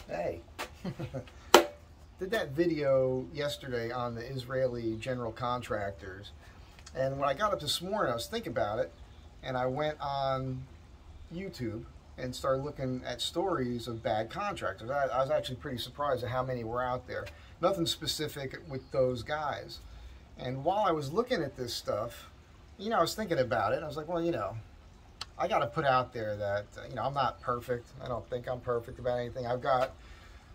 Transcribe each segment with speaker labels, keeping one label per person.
Speaker 1: Hey. Did that video yesterday on the Israeli general contractors, and when I got up this morning I was thinking about it, and I went on YouTube and started looking at stories of bad contractors. I was actually pretty surprised at how many were out there. Nothing specific with those guys. And while I was looking at this stuff, I was thinking about it. I was like, well, I got to put out there that, I'm not perfect. I don't think I'm perfect about anything. I've got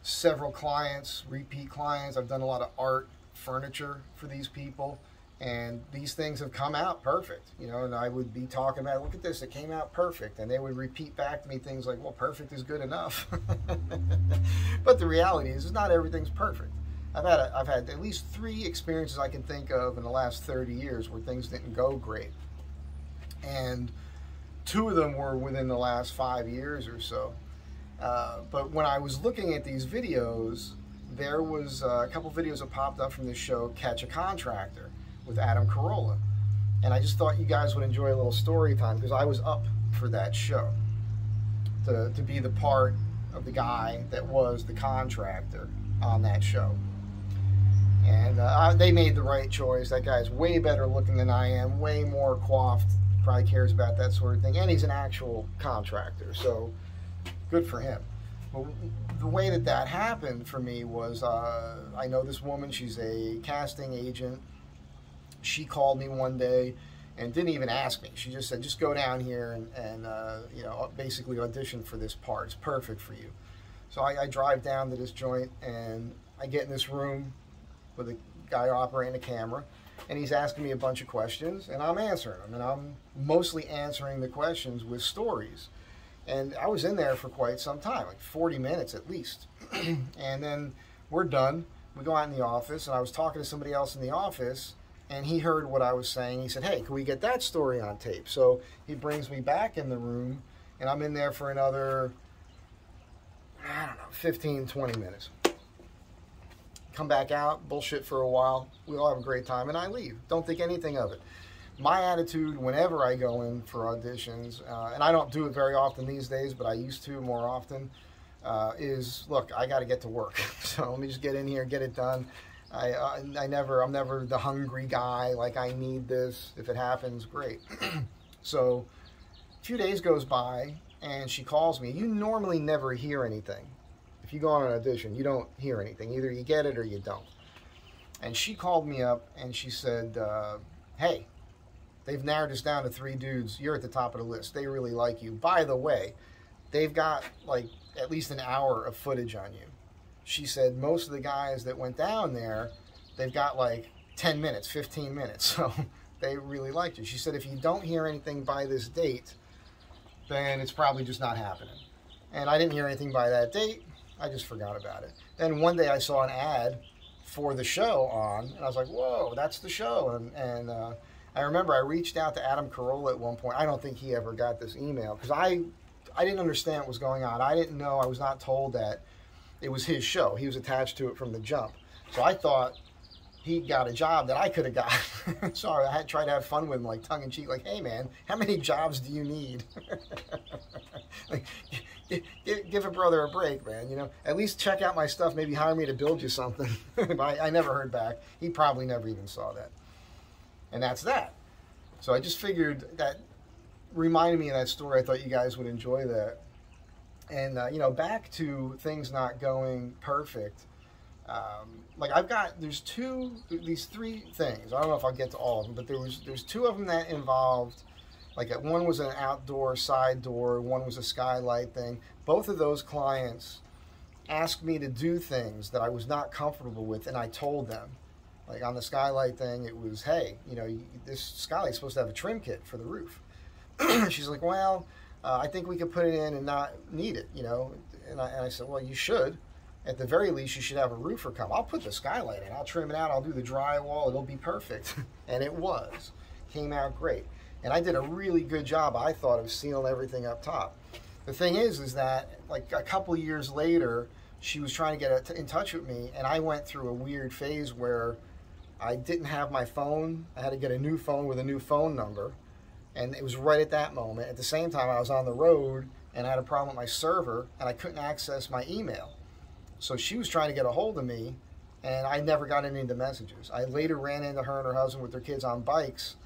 Speaker 1: several clients, repeat clients. I've done a lot of art, furniture for these people, and these things have come out perfect, and I would be talking about, look at this, it came out perfect, and they would repeat back to me things like, well, perfect is good enough. But the reality is not everything's perfect. I've had at least 3 experiences I can think of in the last 30 years where things didn't go great, and 2 of them were within the last 5 years or so. But when I was looking at these videos, there was a couple videos that popped up from this show, Catch A Contractor, with Adam Carolla. And I just thought you guys would enjoy a little story time, because I was up for that show, to be the part of the guy that was the contractor on that show. And they made the right choice. That guy's way better looking than I am, way more coiffed, probably cares about that sort of thing, and he's an actual contractor, so good for him. But the way that happened for me was, I know this woman, she's a casting agent. She called me one day and didn't even ask me. She just said, just go down here and basically audition for this part. It's perfect for you. So I drive down to this joint, and I get in this room with a guy operating the camera, and he's asking me a bunch of questions, and I'm answering them, and I'm mostly answering the questions with stories. And I was in there for quite some time, like 40 minutes at least. And then we're done. We go out in the office, and I was talking to somebody else in the office, and he heard what I was saying. He said, hey, can we get that story on tape? So he brings me back in the room, and I'm in there for another, 15, 20 minutes. Come back out, bullshit for a while. We all have a great time, and I leave. Don't think anything of it. My attitude whenever I go in for auditions, and I don't do it very often these days, but I used to more often, is, look, I got to get to work. So let me just get in here, get it done. I'm never the hungry guy, like I need this. If it happens, great. So a few days goes by, and she calls me. You normally never hear anything. If you go on an audition, you don't hear anything. Either you get it or you don't. And she called me up, and she said, hey, they've narrowed us down to 3 dudes. You're at the top of the list. They really like you. By the way, they've got like at least an hour of footage on you. She said most of the guys that went down there, they've got like 10 minutes, 15 minutes. So they really liked you. She said if you don't hear anything by this date, then it's probably just not happening. And I didn't hear anything by that date. I just forgot about it. Then one day I saw an ad for the show on, and I was like, whoa, that's the show. And I remember I reached out to Adam Carolla at one point. I don't think he ever got this email, because I didn't understand what was going on. I didn't know, I was not told that it was his show. He was attached to it from the jump. So I thought he got a job that I could have got. So I had tried to have fun with him, like tongue-in-cheek, like, hey man, how many jobs do you need? Like, give a brother a break, man. At least check out my stuff, maybe hire me to build you something. But I never heard back. He probably never even saw that. And that's that. So I just figured that reminded me of that story. I thought you guys would enjoy that. And, back to things not going perfect. Like there's these 3 things. I don't know if I'll get to all of them, but there's 2 of them that involved, like one was an outdoor side door, one was a skylight thing. Both of those clients asked me to do things that I was not comfortable with, and I told them. Like on the skylight thing, it was, hey, this skylight's supposed to have a trim kit for the roof. She's like, well, I think we could put it in and not need it, And I said, well, you should. At the very least, you should have a roofer come. I'll put the skylight in. I'll trim it out. I'll do the drywall. It'll be perfect. And it was. Came out great. And I did a really good job, I thought, of sealing everything up top. The thing is that like a couple years later, she was trying to get in touch with me, and I went through a weird phase where I didn't have my phone. I had to get a new phone with a new phone number. And it was right at that moment. At the same time, I was on the road, and I had a problem with my server, and I couldn't access my email. So she was trying to get a hold of me, and I never got any of the messages. I later ran into her and her husband with their kids on bikes,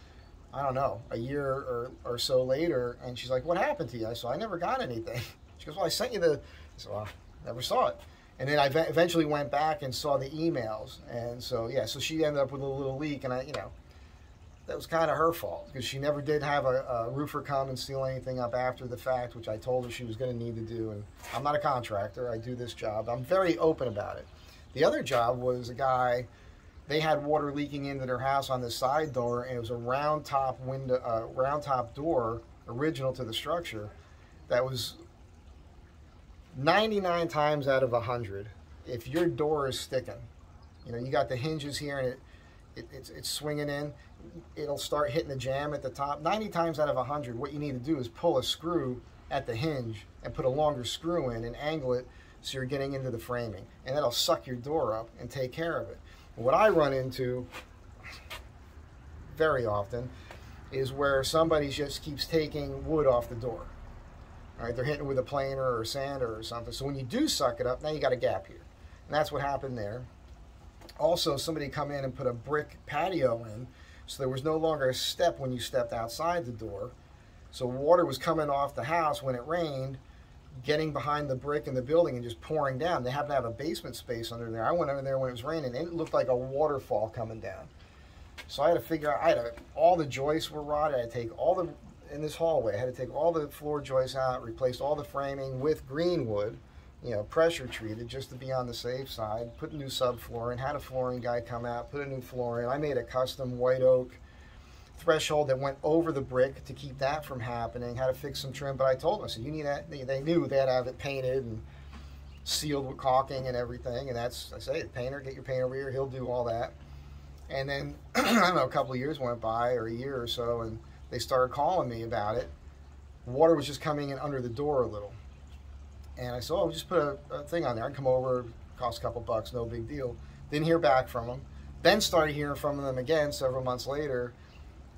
Speaker 1: I don't know, a year or so later, and she's like, what happened to you? I said, I never got anything. She goes, well, I sent you the, I said, well, I never saw it. And then I eventually went back and saw the emails, and so, yeah, so she ended up with a little leak, and that was kind of her fault, because she never did have a roofer come and seal anything up after the fact, which I told her she was going to need to do. And I'm not a contractor. I do this job. I'm very open about it. The other job was a guy, they had water leaking into their house on the side door, and it was a round top window, round top door, original to the structure, that was 99 times out of 100, if your door is sticking, you got the hinges here and it's swinging in, it'll start hitting the jamb at the top. 90 times out of 100, what you need to do is pull a screw at the hinge and put a longer screw in and angle it so you're getting into the framing, and that'll suck your door up and take care of it. What I run into very often is where somebody just keeps taking wood off the door. All right, they're hitting it with a planer or a sander or something. So when you do suck it up, now you got a gap here. And that's what happened there. Also, somebody come in and put a brick patio in, so there was no longer a step when you stepped outside the door. So water was coming off the house when it rained, getting behind the brick in the building and just pouring down. They happen to have a basement space under there. I went under there when it was raining, and it looked like a waterfall coming down. So I had to figure out, all the joists were rotted. I had to take all the, in this hallway, I had to take all the floor joists out, replaced all the framing with green wood, pressure treated just to be on the safe side, put new subflooring, had a flooring guy come out, put a new floor in. I made a custom white oak threshold that went over the brick to keep that from happening, had to fix some trim, but I told them, I said, you need that, they knew they had to have it painted and sealed with caulking and everything, and that's, I say, painter, get your paint over here, he'll do all that. And then, I don't know, a couple of years went by, or a year or so, and they started calling me about it. Water was just coming in under the door a little. And I said, oh, just put a thing on there. I can come over, cost a couple bucks, no big deal. Didn't hear back from them. Then started hearing from them again several months later.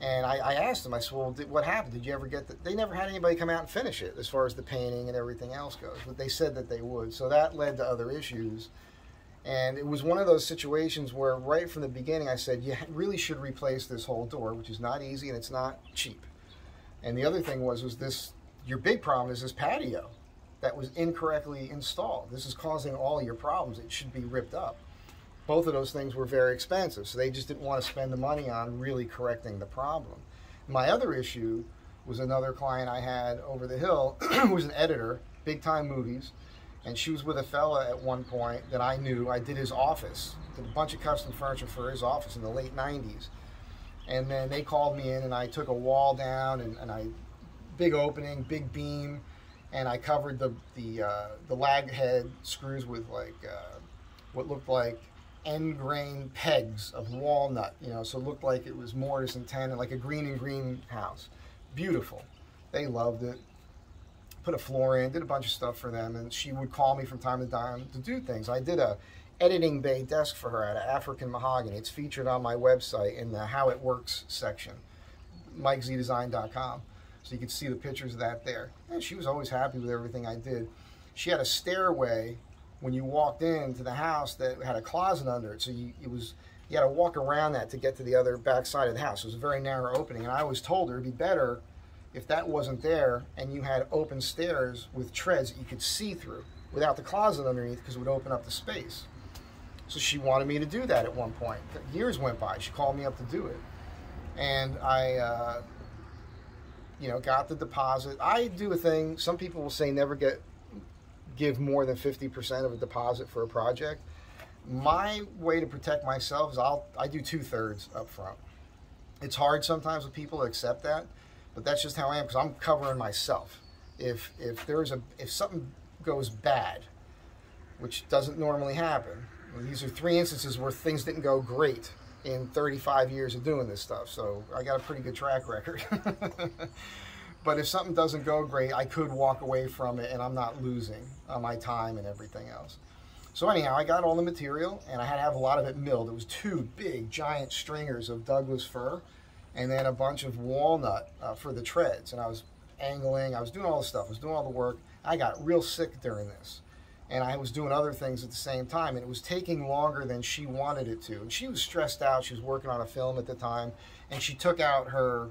Speaker 1: And I asked them, I said, well, what happened? Did you ever get that? They never had anybody come out and finish it as far as the painting and everything else goes. But they said that they would. So that led to other issues. And it was one of those situations where right from the beginning I said, you really should replace this whole door, which is not easy and it's not cheap. And the other thing was this, your big problem is this patio that was incorrectly installed. This is causing all your problems. It should be ripped up. Both of those things were very expensive, so they just didn't want to spend the money on really correcting the problem. My other issue was another client I had over the hill who was an editor, big time movies. And she was with a fella at one point that I knew. I did his office, did a bunch of custom furniture for his office in the late 90s. And then they called me in and I took a wall down and I, big opening, big beam, and I covered the lag head screws with like what looked like end grain pegs of walnut, so it looked like it was mortise and tenon, like a green and green house. Beautiful. They loved it. Put a floor in, did a bunch of stuff for them, and she would call me from time to time to do things. I did a editing bay desk for her out of African mahogany. It's featured on my website in the How It Works section, MikeZDesign.com. So you can see the pictures of that there. And she was always happy with everything I did. She had a stairway when you walked into the house that had a closet under it. So you had to walk around that to get to the other back side of the house. It was a very narrow opening, and I always told her it'd be better if that wasn't there and you had open stairs with treads that you could see through without the closet underneath, because it would open up the space. So she wanted me to do that at one point. Years went by. She called me up to do it. And I, got the deposit. I do a thing. Some people will say never give more than 50% of a deposit for a project. My way to protect myself is I do 2/3 up front. It's hard sometimes with people to accept that, but that's just how I am, because I'm covering myself. If something goes bad, which doesn't normally happen, these are 3 instances where things didn't go great in 35 years of doing this stuff, so I got a pretty good track record. But if something doesn't go great, I could walk away from it and I'm not losing my time and everything else. So anyhow, I got all the material and I had to have a lot of it milled. It was 2 big giant stringers of Douglas fir and then a bunch of walnut for the treads. And I was angling, I was doing all the stuff, I was doing all the work. I got real sick during this. and I was doing other things at the same time, and it was taking longer than she wanted it to. And she was stressed out. She was working on a film at the time, and she took out her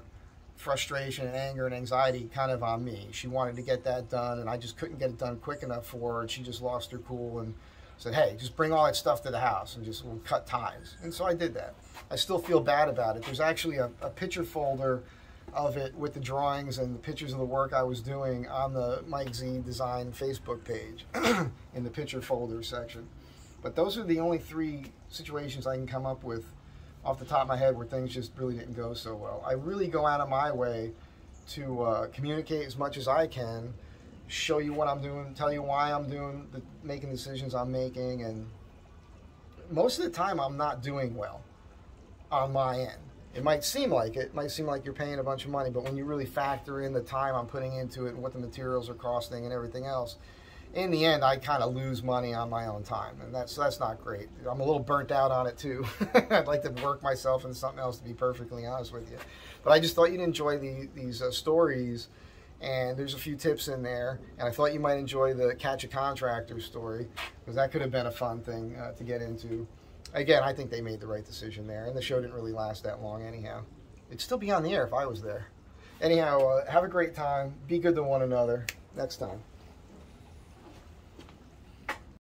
Speaker 1: frustration and anger and anxiety kind of on me. She wanted to get that done, and I just couldn't get it done quick enough for her, and she just lost her cool and said, hey, just bring all that stuff to the house and just we'll cut ties. And so I did that. I still feel bad about it. There's actually a picture folder of it with the drawings and the pictures of the work I was doing on the Mike Z Design Facebook page in the picture folder section. But those are the only 3 situations I can come up with off the top of my head where things just really didn't go so well. I really go out of my way to communicate as much as I can, show you what I'm doing, tell you why I'm making decisions I'm making, and most of the time I'm not doing well on my end. It might seem like it. It might seem like you're paying a bunch of money, but when you really factor in the time I'm putting into it and what the materials are costing and everything else, in the end, I kind of lose money on my own time, and that's not great. I'm a little burnt out on it too. I'd like to work myself into something else, to be perfectly honest with you. But I just thought you'd enjoy these stories, and there's a few tips in there, and I thought you might enjoy the Catch A Contractor story, because that could have been a fun thing to get into. Again, I think they made the right decision there, and the show didn't really last that long anyhow. It'd still be on the air if I was there. Anyhow, have a great time. Be good to one another. Next time.